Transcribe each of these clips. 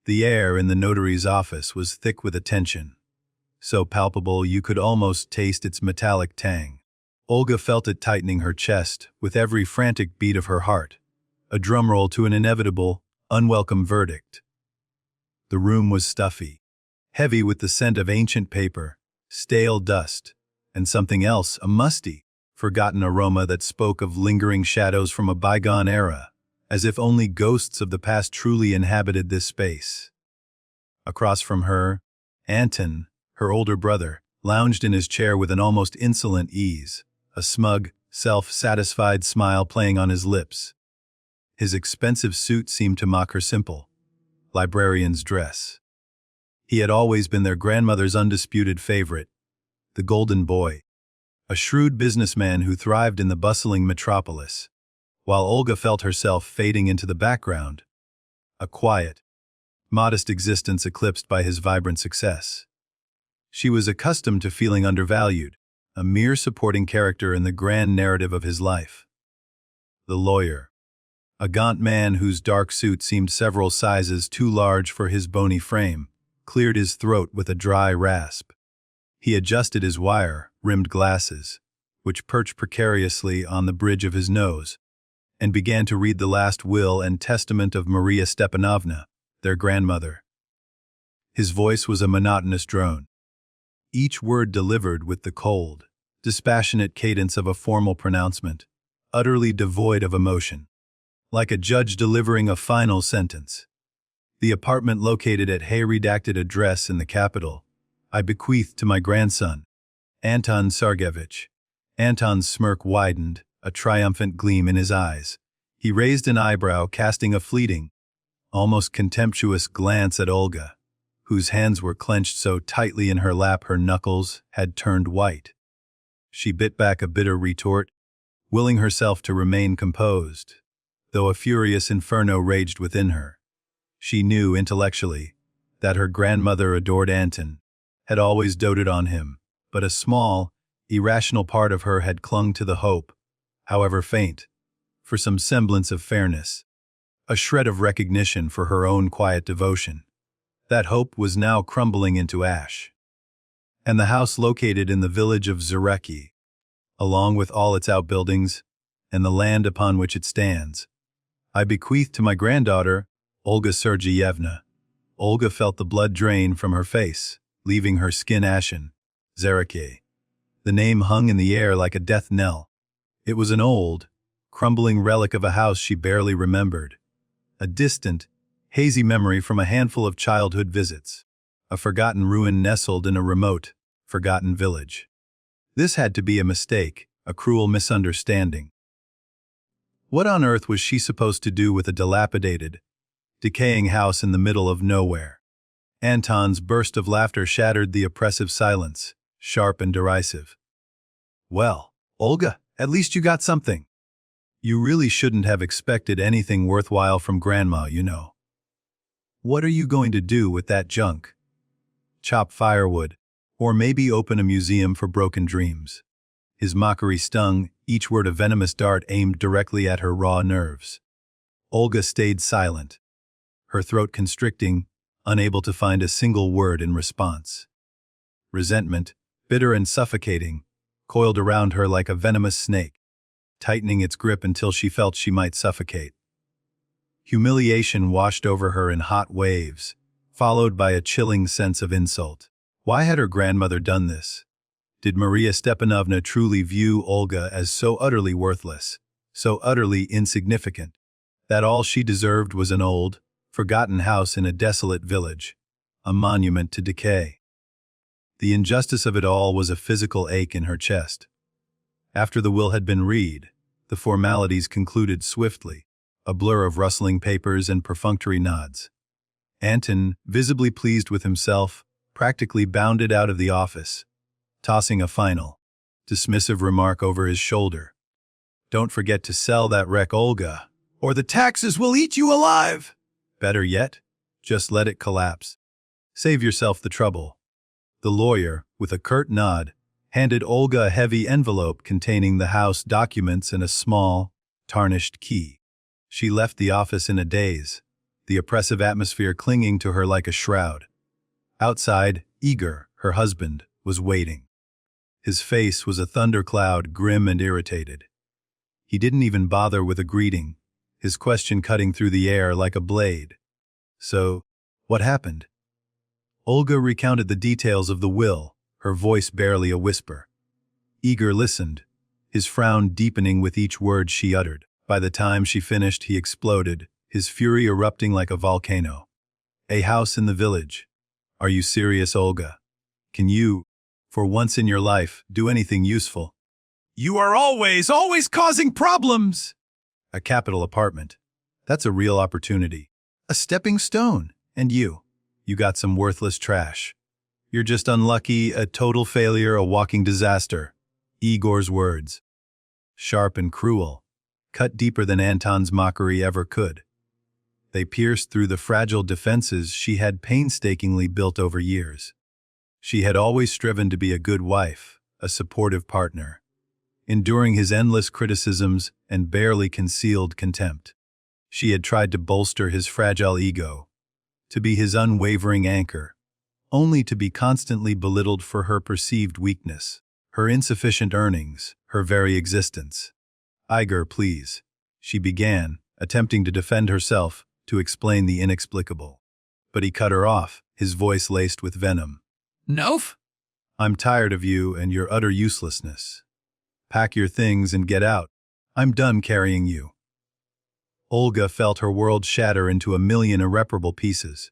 The air in the notary's office was thick with attention, so palpable you could almost taste its metallic tang. Olga felt it tightening her chest with every frantic beat of her heart, a drumroll to an inevitable, unwelcome verdict. The room was stuffy, heavy with the scent of ancient paper, stale dust, and something else, a musty, forgotten aroma that spoke of lingering shadows from a bygone era, as if only ghosts of the past truly inhabited this space. Across from her, Anton, her older brother, lounged in his chair with an almost insolent ease, a smug, self-satisfied smile playing on his lips. His expensive suit seemed to mock her simple, librarian's dress. He had always been their grandmother's undisputed favorite, the golden boy, a shrewd businessman who thrived in the bustling metropolis, while Olga felt herself fading into the background, a quiet, modest existence eclipsed by his vibrant success. She was accustomed to feeling undervalued, a mere supporting character in the grand narrative of his life. The lawyer, a gaunt man whose dark suit seemed several sizes too large for his bony frame, cleared his throat with a dry rasp. He adjusted his wire-rimmed glasses, which perched precariously on the bridge of his nose, and began to read the last will and testament of Maria Stepanovna, their grandmother. His voice was a monotonous drone, each word delivered with the cold, dispassionate cadence of a formal pronouncement, utterly devoid of emotion, like a judge delivering a final sentence. The apartment located at Hay-redacted address in the capital, I bequeath to my grandson, Anton Sargevich. Anton's smirk widened, a triumphant gleam in his eyes. He raised an eyebrow, casting a fleeting, almost contemptuous glance at Olga, whose hands were clenched so tightly in her lap her knuckles had turned white. She bit back a bitter retort, willing herself to remain composed, though a furious inferno raged within her. She knew intellectually that her grandmother adored Anton, had always doted on him, but a small, irrational part of her had clung to the hope, however faint, for some semblance of fairness, a shred of recognition for her own quiet devotion. That hope was now crumbling into ash. And the house located in the village of Zarecha, along with all its outbuildings and the land upon which it stands, I bequeath to my granddaughter, Olga Sergeyevna. Olga felt the blood drain from her face, leaving her skin ashen. Zarecha. The name hung in the air like a death knell. It was an old, crumbling relic of a house she barely remembered. A distant, hazy memory from a handful of childhood visits. A forgotten ruin nestled in a remote, forgotten village. This had to be a mistake, a cruel misunderstanding. What on earth was she supposed to do with a dilapidated, decaying house in the middle of nowhere? Anton's burst of laughter shattered the oppressive silence, sharp and derisive. Well, Olga, at least you got something. You really shouldn't have expected anything worthwhile from Grandma, you know. What are you going to do with that junk? Chop firewood, or maybe open a museum for broken dreams. His mockery stung, each word a venomous dart aimed directly at her raw nerves. Olga stayed silent, her throat constricting, unable to find a single word in response. Resentment, bitter and suffocating, coiled around her like a venomous snake, tightening its grip until she felt she might suffocate. Humiliation washed over her in hot waves, followed by a chilling sense of insult. Why had her grandmother done this? Did Maria Stepanovna truly view Olga as so utterly worthless, so utterly insignificant, that all she deserved was an old, forgotten house in a desolate village, a monument to decay? The injustice of it all was a physical ache in her chest. After the will had been read, the formalities concluded swiftly, a blur of rustling papers and perfunctory nods. Anton, visibly pleased with himself, practically bounded out of the office, tossing a final, dismissive remark over his shoulder. Don't forget to sell that wreck, Olga, or the taxes will eat you alive! Better yet, just let it collapse. Save yourself the trouble. The lawyer, with a curt nod, handed Olga a heavy envelope containing the house documents and a small, tarnished key. She left the office in a daze, the oppressive atmosphere clinging to her like a shroud. Outside, Igor, her husband, was waiting. His face was a thundercloud, grim and irritated. He didn't even bother with a greeting, his question cutting through the air like a blade. So, what happened? Olga recounted the details of the will, her voice barely a whisper. Igor listened, his frown deepening with each word she uttered. By the time she finished, he exploded, his fury erupting like a volcano. A house in the village. Are you serious, Olga? Can you, for once in your life, do anything useful? You are always causing problems! A capital apartment. That's a real opportunity. A stepping stone. And you got some worthless trash. You're just unlucky, a total failure, a walking disaster. Igor's words. Sharp and cruel, cut deeper than Anton's mockery ever could. They pierced through the fragile defenses she had painstakingly built over years. She had always striven to be a good wife, a supportive partner, enduring his endless criticisms and barely concealed contempt. She had tried to bolster his fragile ego, to be his unwavering anchor, only to be constantly belittled for her perceived weakness, her insufficient earnings, her very existence. Igor, please, she began, attempting to defend herself, to explain the inexplicable. But he cut her off, his voice laced with venom. Nof? I'm tired of you and your utter uselessness. Pack your things and get out. I'm done carrying you. Olga felt her world shatter into a million irreparable pieces.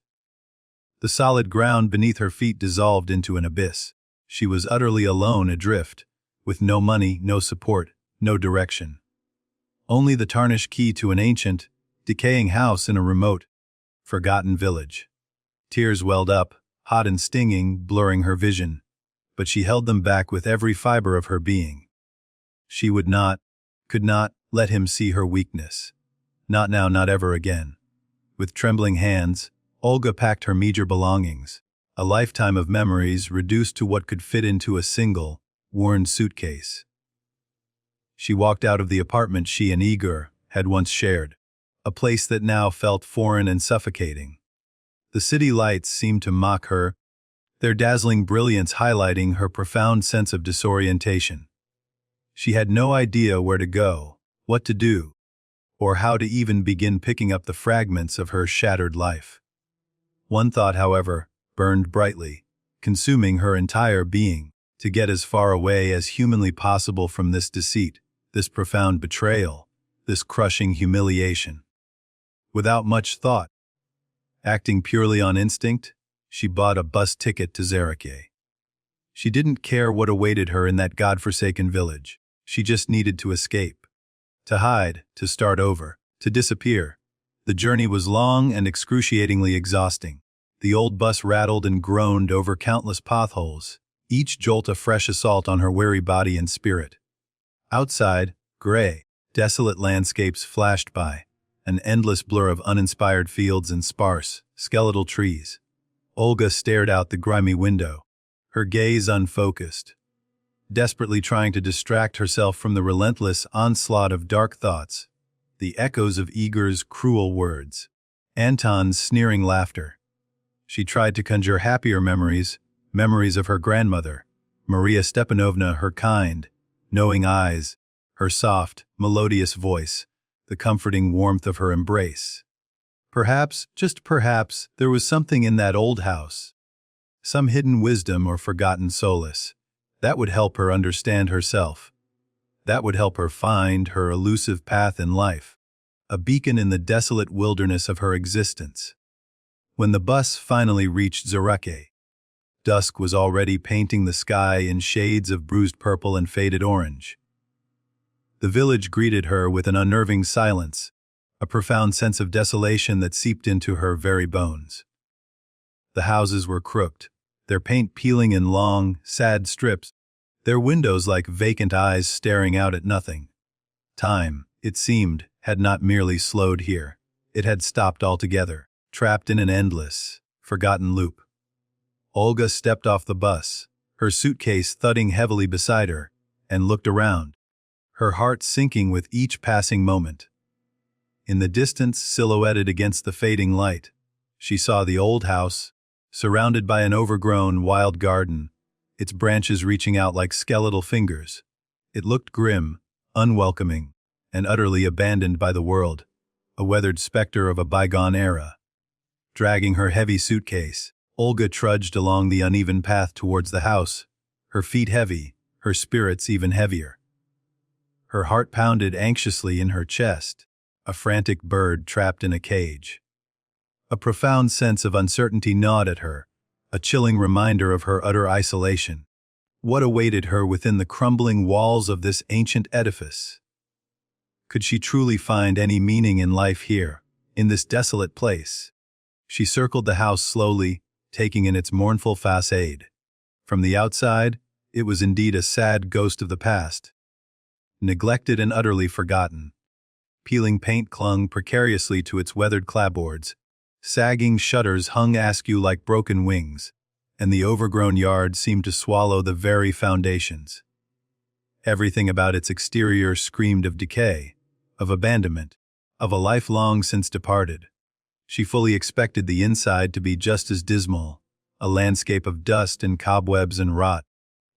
The solid ground beneath her feet dissolved into an abyss. She was utterly alone, adrift, with no money, no support, no direction. Only the tarnished key to an ancient, decaying house in a remote, forgotten village. Tears welled up, hot and stinging, blurring her vision, but she held them back with every fiber of her being. She would not, could not, let him see her weakness. Not now, not ever again. With trembling hands, Olga packed her meager belongings, a lifetime of memories reduced to what could fit into a single, worn suitcase. She walked out of the apartment she and Igor had once shared, a place that now felt foreign and suffocating. The city lights seemed to mock her, their dazzling brilliance highlighting her profound sense of disorientation. She had no idea where to go, what to do, or how to even begin picking up the fragments of her shattered life. One thought, however, burned brightly, consuming her entire being, to get as far away as humanly possible from this deceit, this profound betrayal, this crushing humiliation. Without much thought, acting purely on instinct, she bought a bus ticket to Zarecha. She didn't care what awaited her in that godforsaken village. She just needed to escape. To hide, to start over, to disappear. The journey was long and excruciatingly exhausting. The old bus rattled and groaned over countless potholes, each jolt a fresh assault on her weary body and spirit. Outside, gray, desolate landscapes flashed by, an endless blur of uninspired fields and sparse, skeletal trees. Olga stared out the grimy window, her gaze unfocused, desperately trying to distract herself from the relentless onslaught of dark thoughts, the echoes of Igor's cruel words, Anton's sneering laughter. She tried to conjure happier memories, memories of her grandmother, Maria Stepanovna, her kind, knowing eyes, her soft, melodious voice, the comforting warmth of her embrace. Perhaps, just perhaps, there was something in that old house, some hidden wisdom or forgotten solace, that would help her understand herself. That would help her find her elusive path in life, a beacon in the desolate wilderness of her existence. When the bus finally reached Zarecha, dusk was already painting the sky in shades of bruised purple and faded orange. The village greeted her with an unnerving silence, a profound sense of desolation that seeped into her very bones. The houses were crooked, their paint peeling in long, sad strips, their windows like vacant eyes staring out at nothing. Time, it seemed, had not merely slowed here. It had stopped altogether, trapped in an endless, forgotten loop. Olga stepped off the bus, her suitcase thudding heavily beside her, and looked around, her heart sinking with each passing moment. In the distance, silhouetted against the fading light, she saw the old house, surrounded by an overgrown, wild garden, its branches reaching out like skeletal fingers. It looked grim, unwelcoming, and utterly abandoned by the world, a weathered specter of a bygone era. Dragging her heavy suitcase, Olga trudged along the uneven path towards the house, her feet heavy, her spirits even heavier. Her heart pounded anxiously in her chest, a frantic bird trapped in a cage. A profound sense of uncertainty gnawed at her, a chilling reminder of her utter isolation. What awaited her within the crumbling walls of this ancient edifice? Could she truly find any meaning in life here, in this desolate place? She circled the house slowly, taking in its mournful facade. From the outside, it was indeed a sad ghost of the past. Neglected and utterly forgotten. Peeling paint clung precariously to its weathered clapboards. Sagging shutters hung askew like broken wings, and the overgrown yard seemed to swallow the very foundations. Everything about its exterior screamed of decay, of abandonment, of a life long since departed. She fully expected the inside to be just as dismal, a landscape of dust and cobwebs and rot.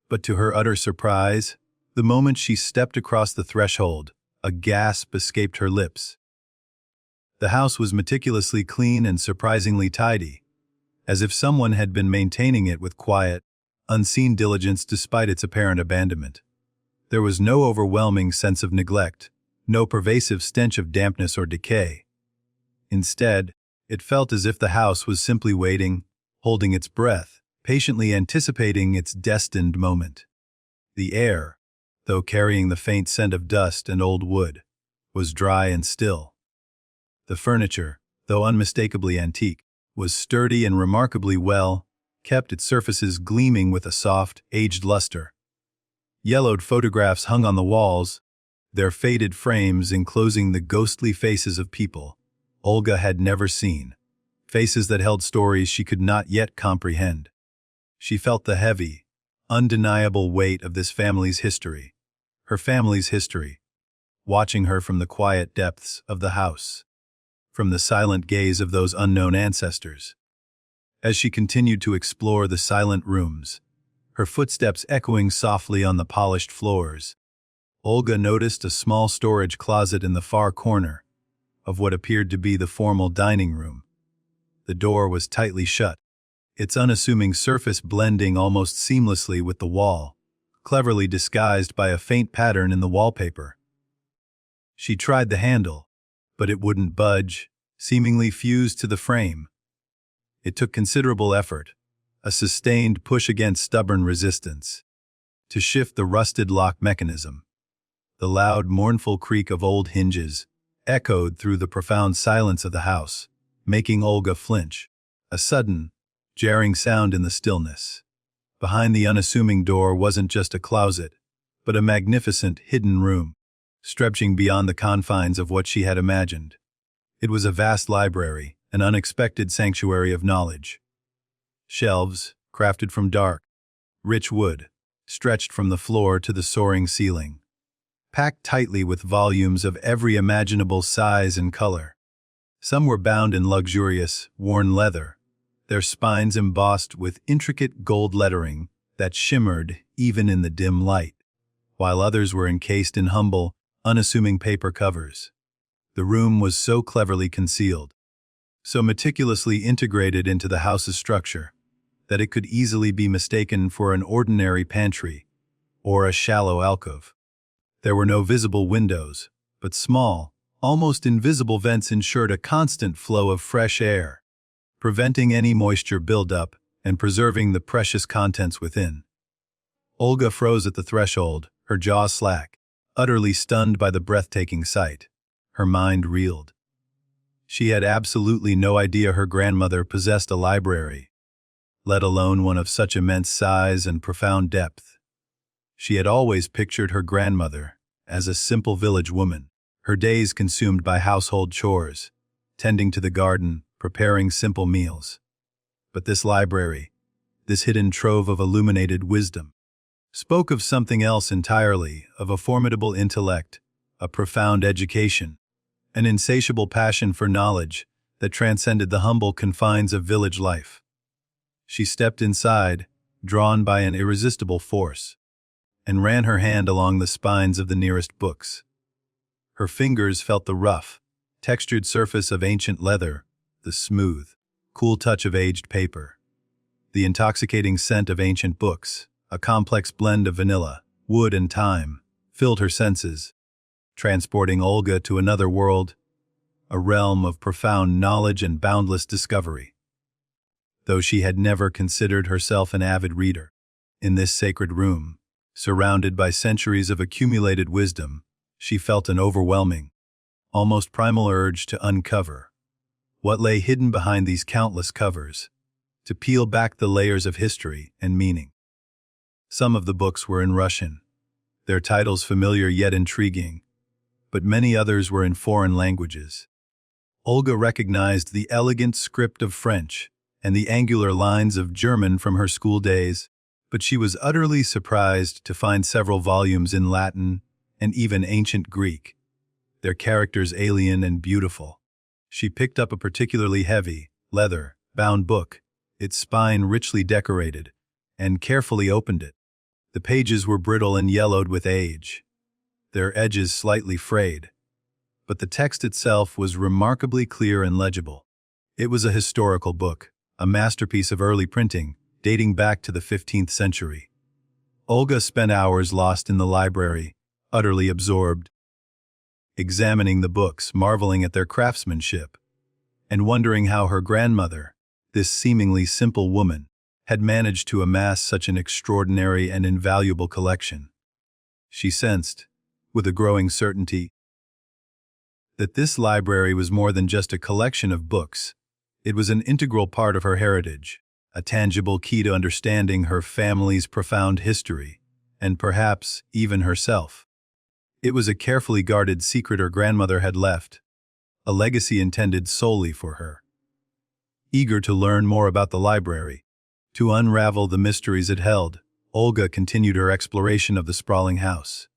But to her utter surprise, the moment she stepped across the threshold, a gasp escaped her lips. The house was meticulously clean and surprisingly tidy, as if someone had been maintaining it with quiet, unseen diligence despite its apparent abandonment. There was no overwhelming sense of neglect, no pervasive stench of dampness or decay. Instead, it felt as if the house was simply waiting, holding its breath, patiently anticipating its destined moment. The air, though carrying the faint scent of dust and old wood, was dry and still. The furniture, though unmistakably antique, was sturdy and remarkably well kept, its surfaces gleaming with a soft, aged luster. Yellowed photographs hung on the walls, their faded frames enclosing the ghostly faces of people Olga had never seen, faces that held stories she could not yet comprehend. She felt the heavy, undeniable weight of this family's history, her family's history, watching her from the quiet depths of the house, from the silent gaze of those unknown ancestors. As she continued to explore the silent rooms, her footsteps echoing softly on the polished floors, Olga noticed a small storage closet in the far corner of what appeared to be the formal dining room. The door was tightly shut, its unassuming surface blending almost seamlessly with the wall, cleverly disguised by a faint pattern in the wallpaper. She tried the handle, but it wouldn't budge, seemingly fused to the frame. It took considerable effort, a sustained push against stubborn resistance, to shift the rusted lock mechanism. The loud, mournful creak of old hinges echoed through the profound silence of the house, making Olga flinch, a sudden, jarring sound in the stillness. Behind the unassuming door wasn't just a closet, but a magnificent, hidden room, stretching beyond the confines of what she had imagined. It was a vast library, an unexpected sanctuary of knowledge. Shelves, crafted from dark, rich wood, stretched from the floor to the soaring ceiling, packed tightly with volumes of every imaginable size and color. Some were bound in luxurious, worn leather, their spines embossed with intricate gold lettering that shimmered even in the dim light, while others were encased in humble, unassuming paper covers. The room was so cleverly concealed, so meticulously integrated into the house's structure, that it could easily be mistaken for an ordinary pantry or a shallow alcove. There were no visible windows, but small, almost invisible vents ensured a constant flow of fresh air, preventing any moisture buildup and preserving the precious contents within. Olga froze at the threshold, her jaw slack, utterly stunned by the breathtaking sight. Her mind reeled. She had absolutely no idea her grandmother possessed a library, let alone one of such immense size and profound depth. She had always pictured her grandmother as a simple village woman, her days consumed by household chores, tending to the garden, preparing simple meals. But this library, this hidden trove of illuminated wisdom, spoke of something else entirely, of a formidable intellect, a profound education, an insatiable passion for knowledge that transcended the humble confines of village life. She stepped inside, drawn by an irresistible force, and ran her hand along the spines of the nearest books. Her fingers felt the rough, textured surface of ancient leather, the smooth, cool touch of aged paper. The intoxicating scent of ancient books, a complex blend of vanilla, wood, and thyme, filled her senses, transporting Olga to another world, a realm of profound knowledge and boundless discovery. Though she had never considered herself an avid reader, in this sacred room, surrounded by centuries of accumulated wisdom, she felt an overwhelming, almost primal urge to uncover what lay hidden behind these countless covers, to peel back the layers of history and meaning. Some of the books were in Russian, their titles familiar yet intriguing, but many others were in foreign languages. Olga recognized the elegant script of French and the angular lines of German from her school days, but she was utterly surprised to find several volumes in Latin and even ancient Greek, their characters alien and beautiful. She picked up a particularly heavy, leather-bound book, its spine richly decorated, and carefully opened it. The pages were brittle and yellowed with age, their edges slightly frayed, but the text itself was remarkably clear and legible. It was a historical book, a masterpiece of early printing, dating back to the 15th century. Olga spent hours lost in the library, utterly absorbed, examining the books, marveling at their craftsmanship, and wondering how her grandmother, this seemingly simple woman, had managed to amass such an extraordinary and invaluable collection. She sensed, with a growing certainty, that this library was more than just a collection of books. It was an integral part of her heritage, a tangible key to understanding her family's profound history, and perhaps even herself. It was a carefully guarded secret her grandmother had left, a legacy intended solely for her. Eager to learn more about the library, to unravel the mysteries it held, Olga continued her exploration of the sprawling house.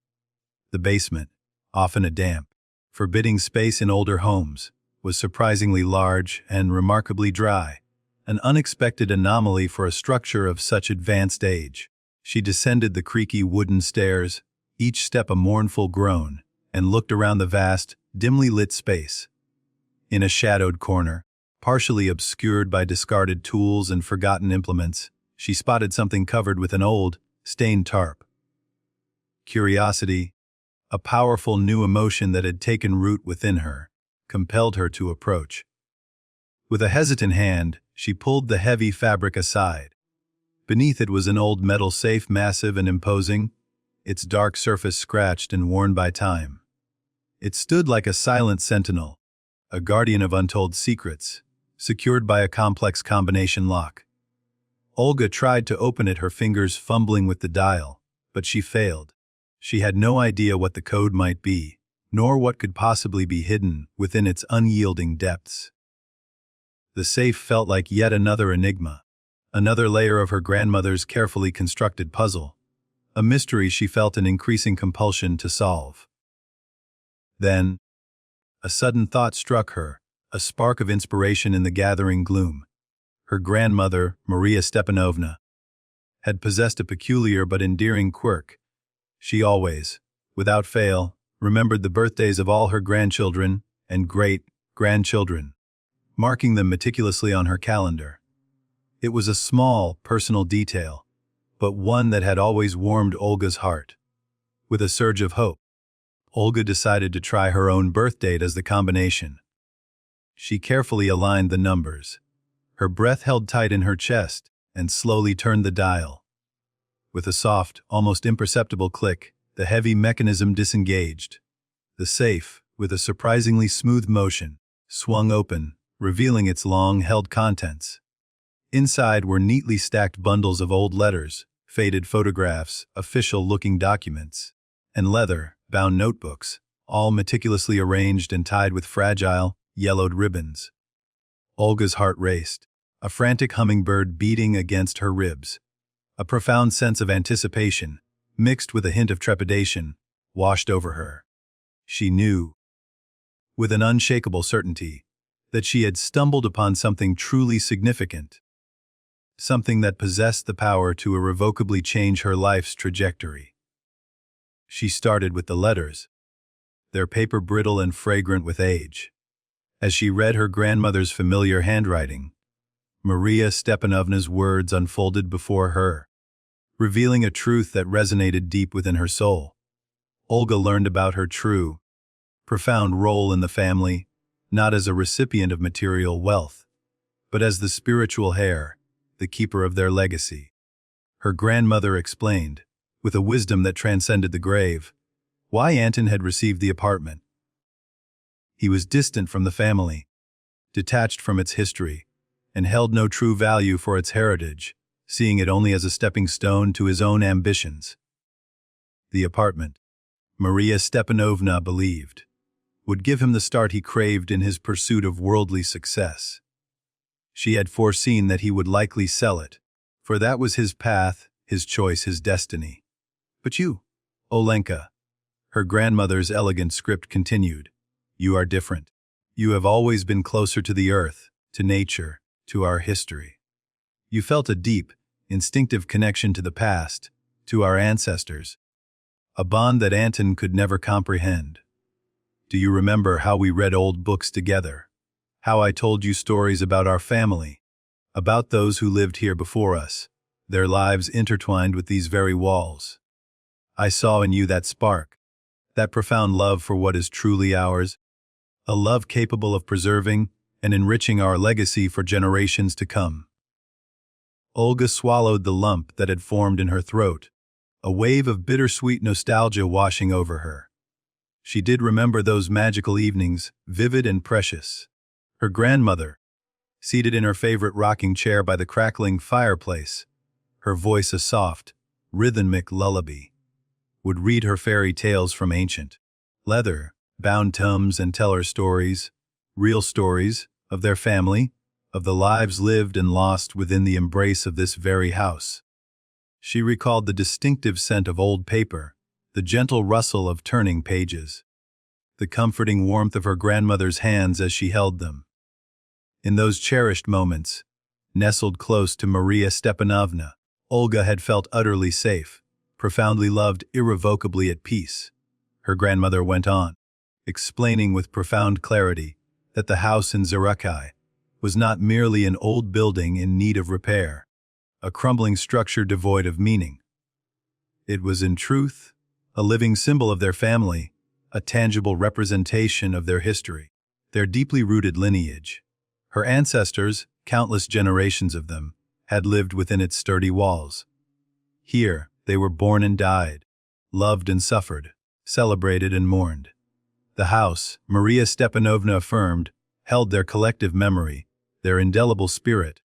The basement, often a damp, forbidding space in older homes, was surprisingly large and remarkably dry, an unexpected anomaly for a structure of such advanced age. She descended the creaky wooden stairs, each step a mournful groan, and looked around the vast, dimly lit space. In a shadowed corner, partially obscured by discarded tools and forgotten implements, she spotted something covered with an old, stained tarp. Curiosity, a powerful new emotion that had taken root within her, compelled her to approach. With a hesitant hand, she pulled the heavy fabric aside. Beneath it was an old metal safe, massive and imposing, its dark surface scratched and worn by time. It stood like a silent sentinel, a guardian of untold secrets, secured by a complex combination lock. Olga tried to open it, her fingers fumbling with the dial, but she failed. She had no idea what the code might be, nor what could possibly be hidden within its unyielding depths. The safe felt like yet another enigma, another layer of her grandmother's carefully constructed puzzle, a mystery she felt an increasing compulsion to solve. Then, a sudden thought struck her, a spark of inspiration in the gathering gloom. Her grandmother, Maria Stepanovna, had possessed a peculiar but endearing quirk. She always, without fail, remembered the birthdays of all her grandchildren and great-grandchildren, marking them meticulously on her calendar. It was a small, personal detail, but one that had always warmed Olga's heart. With a surge of hope, Olga decided to try her own birth date as the combination. She carefully aligned the numbers, her breath held tight in her chest, and slowly turned the dial. With a soft, almost imperceptible click, the heavy mechanism disengaged. The safe, with a surprisingly smooth motion, swung open, revealing its long-held contents. Inside were neatly stacked bundles of old letters, faded photographs, official-looking documents, and leather-bound notebooks, all meticulously arranged and tied with fragile, yellowed ribbons. Olga's heart raced, a frantic hummingbird beating against her ribs. A profound sense of anticipation, mixed with a hint of trepidation, washed over her. She knew with an unshakable certainty that she had stumbled upon something truly significant, something that possessed the power to irrevocably change her life's trajectory. She started with the letters, their paper brittle and fragrant with age. As she read her grandmother's familiar handwriting, Maria Stepanovna's words unfolded before her, revealing a truth that resonated deep within her soul. Olga learned about her true, profound role in the family, not as a recipient of material wealth, but as the spiritual heir, the keeper of their legacy. Her grandmother explained, with a wisdom that transcended the grave, why Anton had received the apartment. He was distant from the family, detached from its history, and held no true value for its heritage, seeing it only as a stepping stone to his own ambitions. The apartment, Maria Stepanovna believed, would give him the start he craved in his pursuit of worldly success. She had foreseen that he would likely sell it, for that was his path, his choice, his destiny. But you, Olenka, her grandmother's elegant script continued, you are different. You have always been closer to the earth, to nature, to our history. You felt a deep, instinctive connection to the past, to our ancestors, a bond that Anton could never comprehend. Do you remember how we read old books together? How I told you stories about our family, about those who lived here before us, their lives intertwined with these very walls? I saw in you that spark, that profound love for what is truly ours, a love capable of preserving and enriching our legacy for generations to come. Olga swallowed the lump that had formed in her throat, a wave of bittersweet nostalgia washing over her. She did remember those magical evenings, vivid and precious. Her grandmother, seated in her favorite rocking chair by the crackling fireplace, her voice a soft, rhythmic lullaby, would read her fairy tales from ancient, leather-bound tomes and tell her stories, real stories, of their family, of the lives lived and lost within the embrace of this very house. She recalled the distinctive scent of old paper, the gentle rustle of turning pages, the comforting warmth of her grandmother's hands as she held them. In those cherished moments, nestled close to Maria Stepanovna, Olga had felt utterly safe, profoundly loved, irrevocably at peace. Her grandmother went on, explaining with profound clarity that the house in Zarecha was not merely an old building in need of repair, a crumbling structure devoid of meaning. It was in truth a living symbol of their family, a tangible representation of their history, their deeply rooted lineage. Her ancestors, countless generations of them, had lived within its sturdy walls. Here, they were born and died, loved and suffered, celebrated and mourned. The house, Maria Stepanovna affirmed, held their collective memory, their indelible spirit,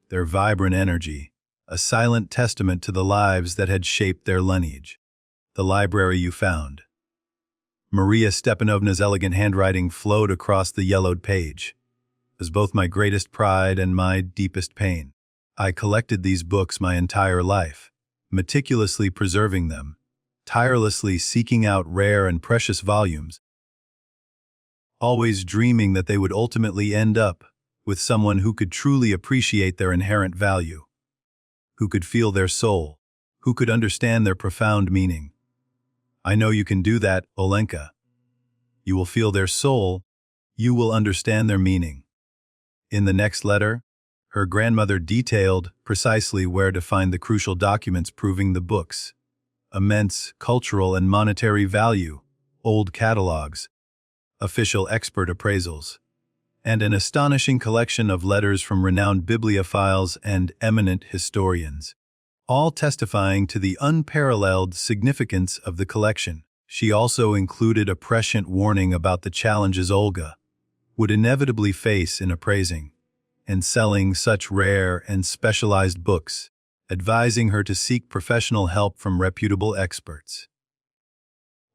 their vibrant energy, a silent testament to the lives that had shaped their lineage. The library you found. Maria Stepanovna's elegant handwriting flowed across the yellowed page, as both my greatest pride and my deepest pain. I collected these books my entire life, meticulously preserving them, tirelessly seeking out rare and precious volumes, always dreaming that they would ultimately end up with someone who could truly appreciate their inherent value, who could feel their soul, who could understand their profound meaning. I know you can do that, Olenka. You will feel their soul, you will understand their meaning. In the next letter, her grandmother detailed precisely where to find the crucial documents proving the book's immense cultural and monetary value, old catalogs, official expert appraisals, and an astonishing collection of letters from renowned bibliophiles and eminent historians, all testifying to the unparalleled significance of the collection. She also included a prescient warning about the challenges Olga would inevitably face in appraising and selling such rare and specialized books, advising her to seek professional help from reputable experts.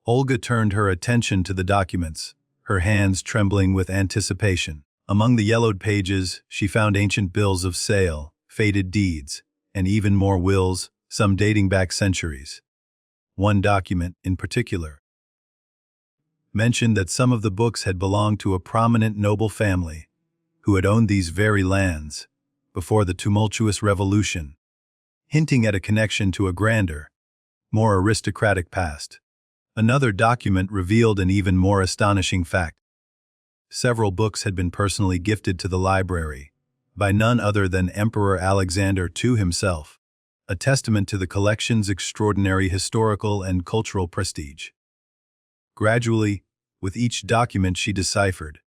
Olga turned her attention to the documents, her hands trembling with anticipation. Among the yellowed pages, she found ancient bills of sale, faded deeds, and even more wills, some dating back centuries. One document, in particular, mentioned that some of the books had belonged to a prominent noble family who had owned these very lands before the tumultuous revolution, hinting at a connection to a grander, more aristocratic past. Another document revealed an even more astonishing fact. Several books had been personally gifted to the library by none other than Emperor Alexander II himself, a testament to the collection's extraordinary historical and cultural prestige. Gradually, with each document she deciphered,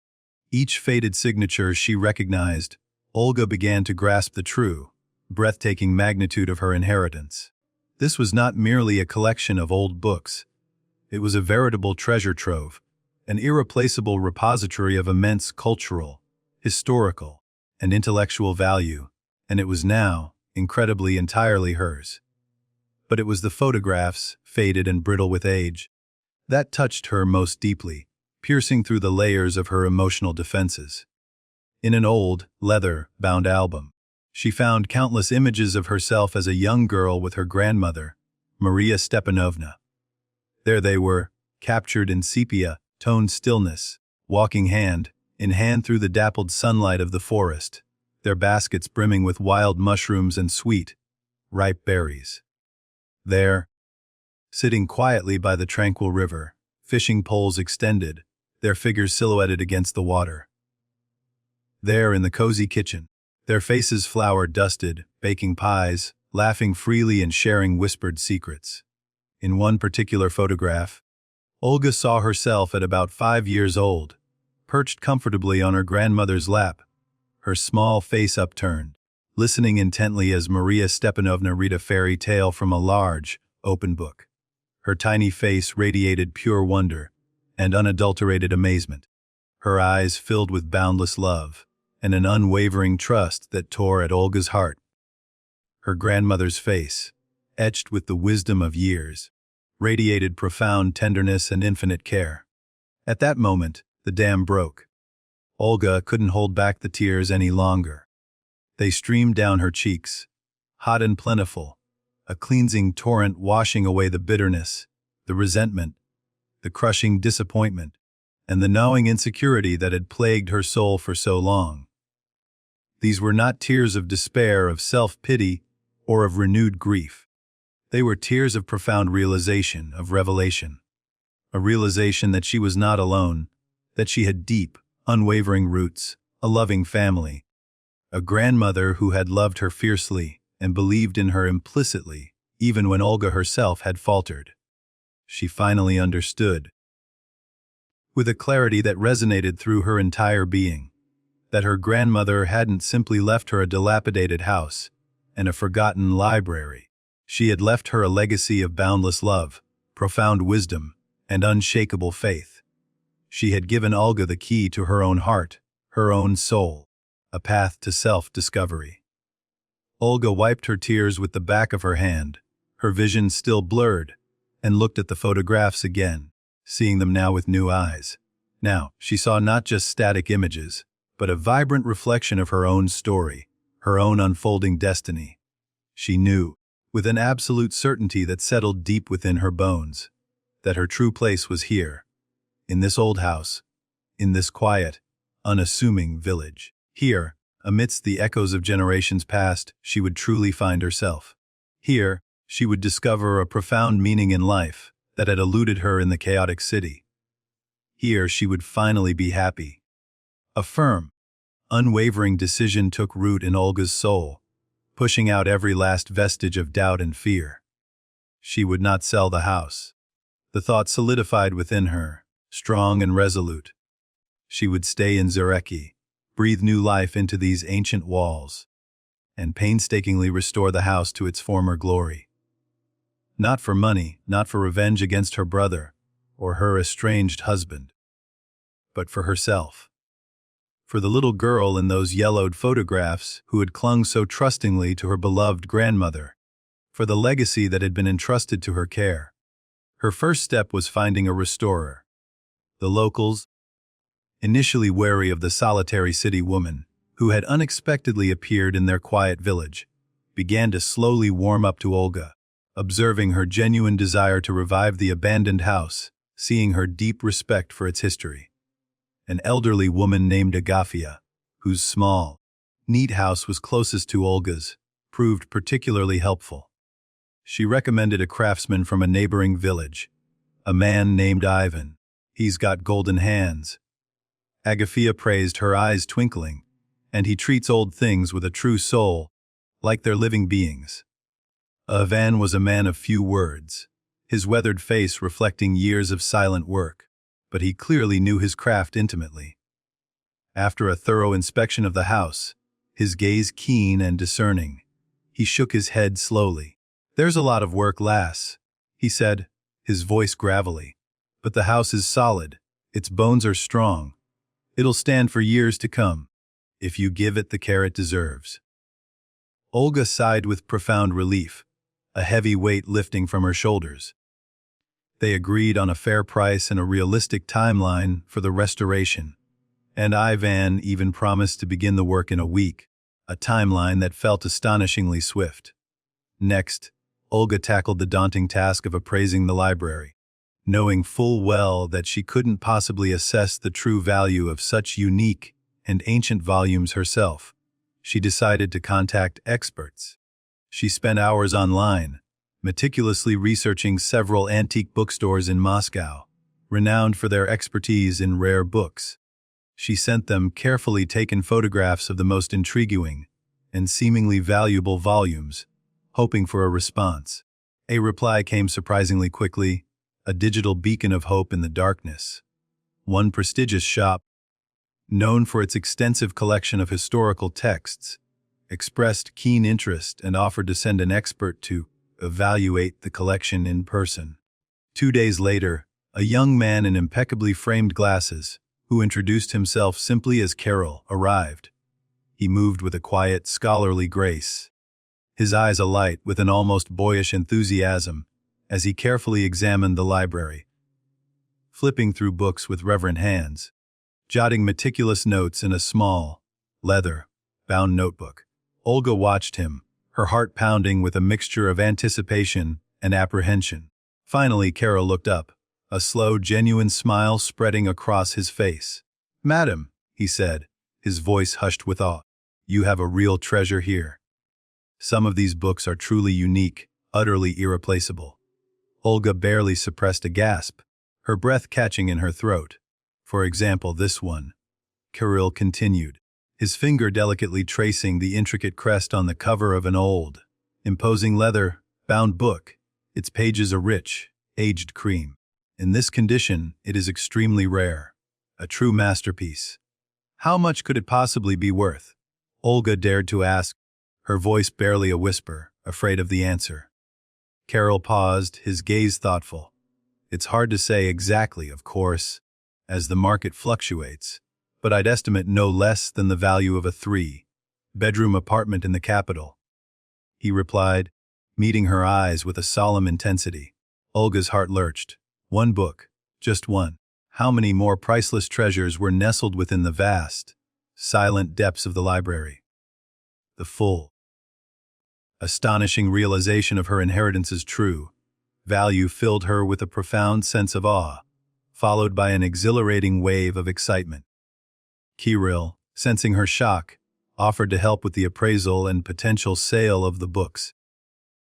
each faded signature she recognized, Olga began to grasp the true, breathtaking magnitude of her inheritance. This was not merely a collection of old books. It was a veritable treasure trove, an irreplaceable repository of immense cultural, historical, and intellectual value, and it was now, incredibly, entirely hers. But it was the photographs, faded and brittle with age, that touched her most deeply, piercing through the layers of her emotional defenses. In an old, leather-bound album, she found countless images of herself as a young girl with her grandmother, Maria Stepanovna. There they were, captured in sepia-toned stillness, walking hand in hand through the dappled sunlight of the forest, their baskets brimming with wild mushrooms and sweet, ripe berries. There, sitting quietly by the tranquil river, fishing poles extended, their figures silhouetted against the water. There in the cozy kitchen, their faces flour-dusted, baking pies, laughing freely and sharing whispered secrets. In one particular photograph, Olga saw herself at about 5 years old, perched comfortably on her grandmother's lap, her small face upturned, listening intently as Maria Stepanovna read a fairy tale from a large, open book. Her tiny face radiated pure wonder and unadulterated amazement, her eyes filled with boundless love and an unwavering trust that tore at Olga's heart. Her grandmother's face, etched with the wisdom of years, radiated profound tenderness and infinite care. At that moment, the dam broke. Olga couldn't hold back the tears any longer. They streamed down her cheeks, hot and plentiful, a cleansing torrent washing away the bitterness, the resentment, the crushing disappointment, and the gnawing insecurity that had plagued her soul for so long. These were not tears of despair, of self-pity, or of renewed grief. They were tears of profound realization, of revelation. A realization that she was not alone, that she had deep, unwavering roots, a loving family, a grandmother who had loved her fiercely and believed in her implicitly, even when Olga herself had faltered. She finally understood, with a clarity that resonated through her entire being, that her grandmother hadn't simply left her a dilapidated house and a forgotten library. She had left her a legacy of boundless love, profound wisdom, and unshakable faith. She had given Olga the key to her own heart, her own soul, a path to self-discovery. Olga wiped her tears with the back of her hand, her vision still blurred, and looked at the photographs again, seeing them now with new eyes. Now, she saw not just static images, but a vibrant reflection of her own story, her own unfolding destiny. She knew, with an absolute certainty that settled deep within her bones, that her true place was here, in this old house, in this quiet, unassuming village. Here, amidst the echoes of generations past, she would truly find herself. Here, she would discover a profound meaning in life that had eluded her in the chaotic city. Here, she would finally be happy. A firm, unwavering decision took root in Olga's soul, pushing out every last vestige of doubt and fear. She would not sell the house. The thought solidified within her, strong and resolute. She would stay in Zarecha, breathe new life into these ancient walls, and painstakingly restore the house to its former glory. Not for money, not for revenge against her brother or her estranged husband, but for herself. For the little girl in those yellowed photographs who had clung so trustingly to her beloved grandmother, for the legacy that had been entrusted to her care. Her first step was finding a restorer. The locals, initially wary of the solitary city woman who had unexpectedly appeared in their quiet village, began to slowly warm up to Olga, observing her genuine desire to revive the abandoned house seeing her deep respect for its history. An elderly woman named Agafia, whose small, neat house was closest to Olga's, proved particularly helpful. She recommended a craftsman from a neighboring village, a man named Ivan. He's got golden hands. Agafia praised, her eyes twinkling, and he treats old things with a true soul, like they're living beings. Ivan was a man of few words, his weathered face reflecting years of silent work, but he clearly knew his craft intimately. After a thorough inspection of the house, his gaze keen and discerning, he shook his head slowly. "There's a lot of work, lass," he said, his voice gravelly. "But the house is solid, its bones are strong. It'll stand for years to come, if you give it the care it deserves." Olga sighed with profound relief, a heavy weight lifting from her shoulders. They agreed on a fair price and a realistic timeline for the restoration, and Ivan even promised to begin the work in a week, a timeline that felt astonishingly swift. Next, Olga tackled the daunting task of appraising the library. Knowing full well that she couldn't possibly assess the true value of such unique and ancient volumes herself, she decided to contact experts. She spent hours online, meticulously researching several antique bookstores in Moscow, renowned for their expertise in rare books. She sent them carefully taken photographs of the most intriguing and seemingly valuable volumes, hoping for a response. A reply came surprisingly quickly, a digital beacon of hope in the darkness. One prestigious shop, known for its extensive collection of historical texts, expressed keen interest and offered to send an expert to evaluate the collection in person. 2 days later, a young man in impeccably framed glasses, who introduced himself simply as Carol, arrived. He moved with a quiet, scholarly grace, his eyes alight with an almost boyish enthusiasm as he carefully examined the library, flipping through books with reverent hands, jotting meticulous notes in a small, leather-bound notebook. Olga watched him, her heart pounding with a mixture of anticipation and apprehension. Finally, Carol looked up, a slow, genuine smile spreading across his face. "Madam," he said, his voice hushed with awe, "you have a real treasure here. Some of these books are truly unique, utterly irreplaceable." Olga barely suppressed a gasp, her breath catching in her throat. "For example, this one," Kirill continued, his finger delicately tracing the intricate crest on the cover of an old, imposing leather-bound book. Its pages a rich, aged cream. In this condition, it is extremely rare, a true masterpiece. How much could it possibly be worth? Olga dared to ask, her voice barely a whisper, afraid of the answer. Carol paused, his gaze thoughtful. "It's hard to say exactly, of course, as the market fluctuates, but I'd estimate no less than the value of a 3-bedroom apartment in the capital," he replied, meeting her eyes with a solemn intensity. Olga's heart lurched. One book, just one. How many more priceless treasures were nestled within the vast, silent depths of the library? The full, astonishing realization of her inheritance's true value filled her with a profound sense of awe, followed by an exhilarating wave of excitement. Kirill, sensing her shock, offered to help with the appraisal and potential sale of the books,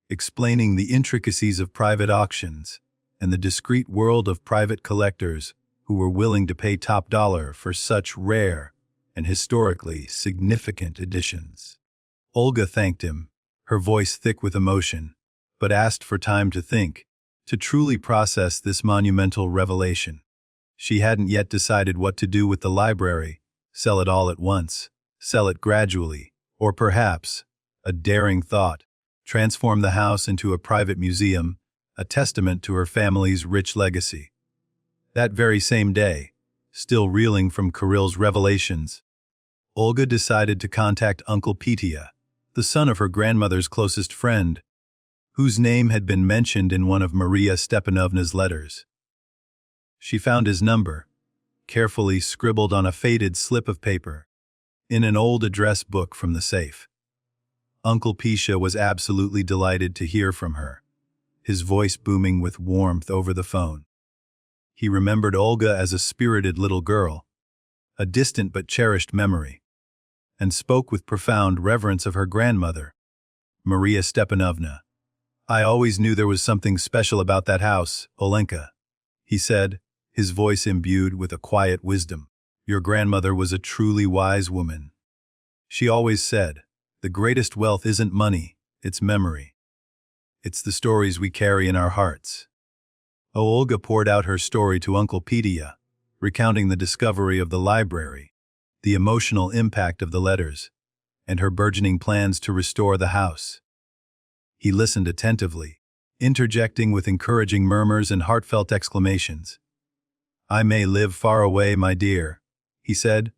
explaining the intricacies of private auctions and the discreet world of private collectors who were willing to pay top dollar for such rare and historically significant editions. Olga thanked him, her voice thick with emotion, but asked for time to think, to truly process this monumental revelation. She hadn't yet decided what to do with the library, sell it all at once, sell it gradually, or perhaps, a daring thought, transform the house into a private museum, a testament to her family's rich legacy. That very same day, still reeling from Kirill's revelations, Olga decided to contact Uncle Petya, the son of her grandmother's closest friend, whose name had been mentioned in one of Maria Stepanovna's letters. She found his number, carefully scribbled on a faded slip of paper, in an old address book from the safe. Uncle Petya was absolutely delighted to hear from her, his voice booming with warmth over the phone. He remembered Olga as a spirited little girl, a distant but cherished memory, and spoke with profound reverence of her grandmother, Maria Stepanovna. "I always knew there was something special about that house, Olenka," he said, his voice imbued with a quiet wisdom. "Your grandmother was a truly wise woman. She always said, the greatest wealth isn't money, it's memory. It's the stories we carry in our hearts." Olga poured out her story to Uncle Pedia, recounting the discovery of the library, the emotional impact of the letters, and her burgeoning plans to restore the house. He listened attentively, interjecting with encouraging murmurs and heartfelt exclamations. "I may live far away, my dear," he said,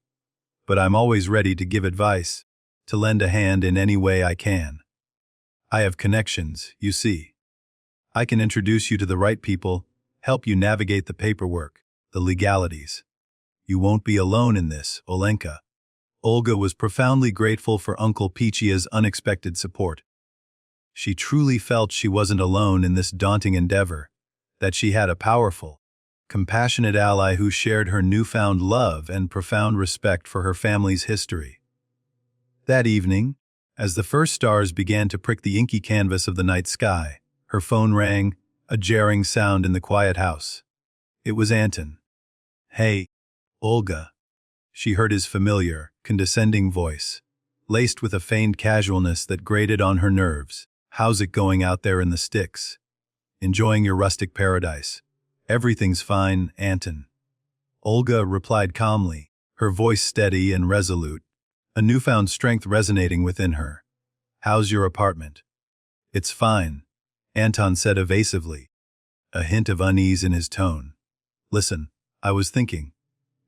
"but I'm always ready to give advice, to lend a hand in any way I can. I have connections, you see. I can introduce you to the right people, help you navigate the paperwork, the legalities. You won't be alone in this, Olenka." Olga was profoundly grateful for Uncle Pechia's unexpected support. She truly felt she wasn't alone in this daunting endeavor, that she had a powerful, compassionate ally who shared her newfound love and profound respect for her family's history. That evening, as the first stars began to prick the inky canvas of the night sky, her phone rang, a jarring sound in the quiet house. It was Anton. "Hey, Olga," she heard his familiar, condescending voice, laced with a feigned casualness that grated on her nerves. "How's it going out there in the sticks? Enjoying your rustic paradise?" "Everything's fine, Anton," Olga replied calmly, her voice steady and resolute, a newfound strength resonating within her. "How's your apartment?" "It's fine," Anton said evasively, a hint of unease in his tone. "Listen, I was thinking,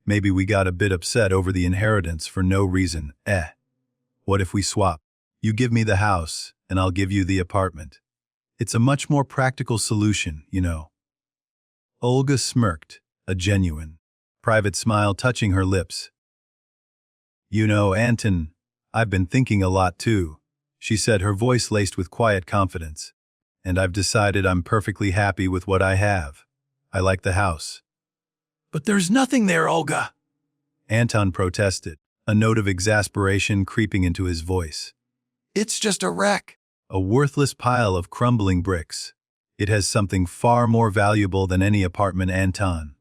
maybe we got a bit upset over the inheritance for no reason. What if we swap? You give me the house, and I'll give you the apartment. It's a much more practical solution, you know." Olga smirked, a genuine, private smile touching her lips. "You know, Anton, I've been thinking a lot too," she said, her voice laced with quiet confidence. "And I've decided I'm perfectly happy with what I have. I like the house." "But there's nothing there, Olga," Anton protested, a note of exasperation creeping into his voice. "It's just a wreck. A worthless pile of crumbling bricks. It has something far more valuable than any apartment, Anton,"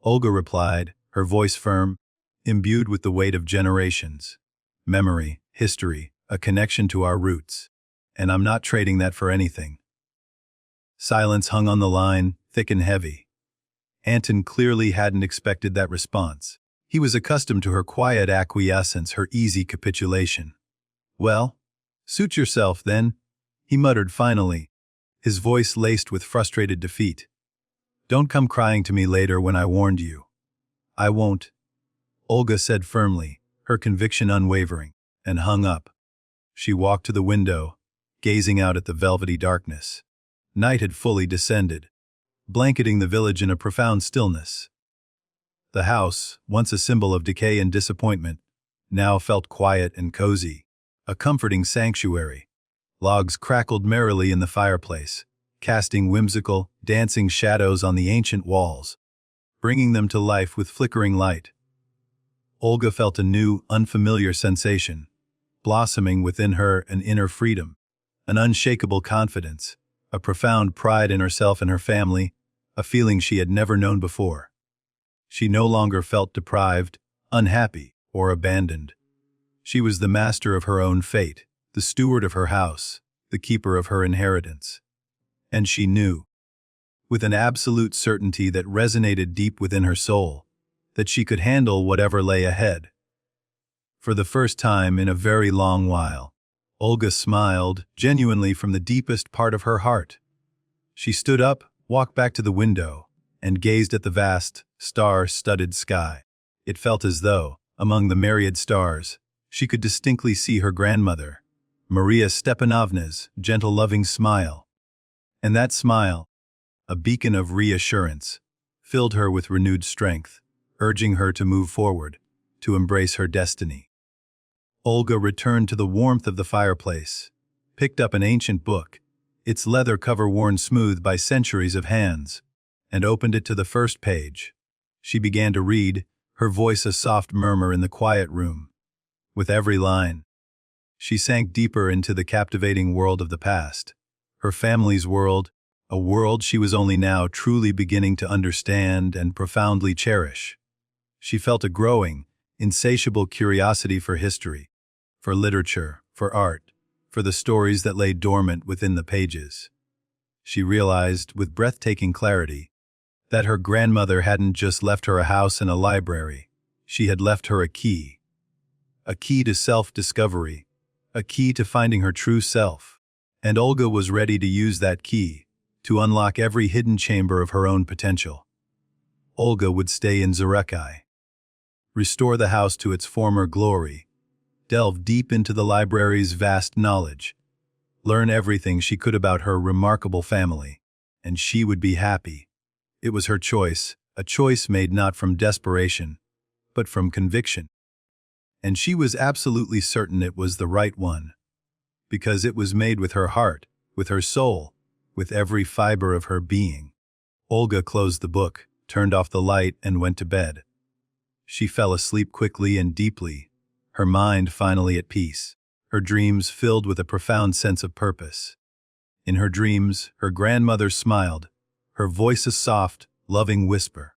Olga replied, her voice firm, imbued with the weight of generations. "Memory, history, a connection to our roots. And I'm not trading that for anything." Silence hung on the line, thick and heavy. Anton clearly hadn't expected that response. He was accustomed to her quiet acquiescence, her easy capitulation. "Well, suit yourself, then," he muttered finally, his voice laced with frustrated defeat. "Don't come crying to me later when I warned you." "I won't," Olga said firmly, her conviction unwavering, and hung up. She walked to the window, gazing out at the velvety darkness. Night had fully descended, blanketing the village in a profound stillness. The house, once a symbol of decay and disappointment, now felt quiet and cozy, a comforting sanctuary. Logs crackled merrily in the fireplace, casting whimsical, dancing shadows on the ancient walls, bringing them to life with flickering light. Olga felt a new, unfamiliar sensation, blossoming within her an inner freedom, an unshakable confidence, a profound pride in herself and her family, a feeling she had never known before. She no longer felt deprived, unhappy, or abandoned. She was the master of her own fate, the steward of her house, the keeper of her inheritance. And she knew, with an absolute certainty that resonated deep within her soul, that she could handle whatever lay ahead. For the first time in a very long while, Olga smiled, genuinely from the deepest part of her heart. She stood up, walked back to the window, and gazed at the vast, star-studded sky. It felt as though, among the myriad stars, she could distinctly see her grandmother, Maria Stepanovna's gentle, loving smile. And that smile, a beacon of reassurance, filled her with renewed strength, urging her to move forward, to embrace her destiny. Olga returned to the warmth of the fireplace, picked up an ancient book, its leather cover worn smooth by centuries of hands, and opened it to the first page. She began to read, her voice a soft murmur in the quiet room. With every line, she sank deeper into the captivating world of the past. Her family's world, a world she was only now truly beginning to understand and profoundly cherish. She felt a growing, insatiable curiosity for history, for literature, for art, for the stories that lay dormant within the pages. She realized, with breathtaking clarity, that her grandmother hadn't just left her a house and a library. She had left her a key to self-discovery, a key to finding her true self. And Olga was ready to use that key to unlock every hidden chamber of her own potential. Olga would stay in Zarecha, restore the house to its former glory, delve deep into the library's vast knowledge, learn everything she could about her remarkable family, and she would be happy. It was her choice, a choice made not from desperation, but from conviction. And she was absolutely certain it was the right one, because it was made with her heart, with her soul, with every fiber of her being. Olga closed the book, turned off the light, and went to bed. She fell asleep quickly and deeply, her mind finally at peace, her dreams filled with a profound sense of purpose. In her dreams, her grandmother smiled, her voice a soft, loving whisper.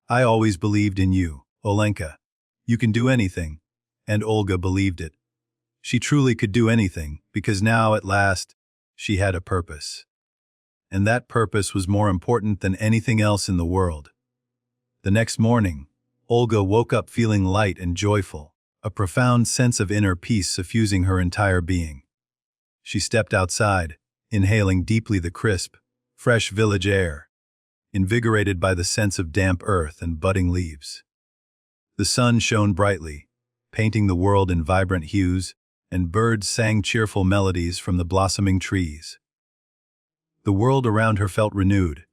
"I always believed in you, Olenka. You can do anything." And Olga believed it. She truly could do anything, because now, at last, she had a purpose. And that purpose was more important than anything else in the world. The next morning, Olga woke up feeling light and joyful, a profound sense of inner peace suffusing her entire being. She stepped outside, inhaling deeply the crisp, fresh village air, invigorated by the sense of damp earth and budding leaves. The sun shone brightly, painting the world in vibrant hues, and birds sang cheerful melodies from the blossoming trees. The world around her felt renewed,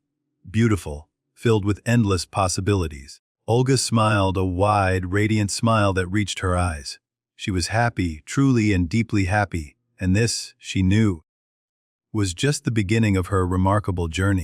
beautiful, filled with endless possibilities. Olga smiled, a wide, radiant smile that reached her eyes. She was happy, truly and deeply happy, and this, she knew, was just the beginning of her remarkable journey.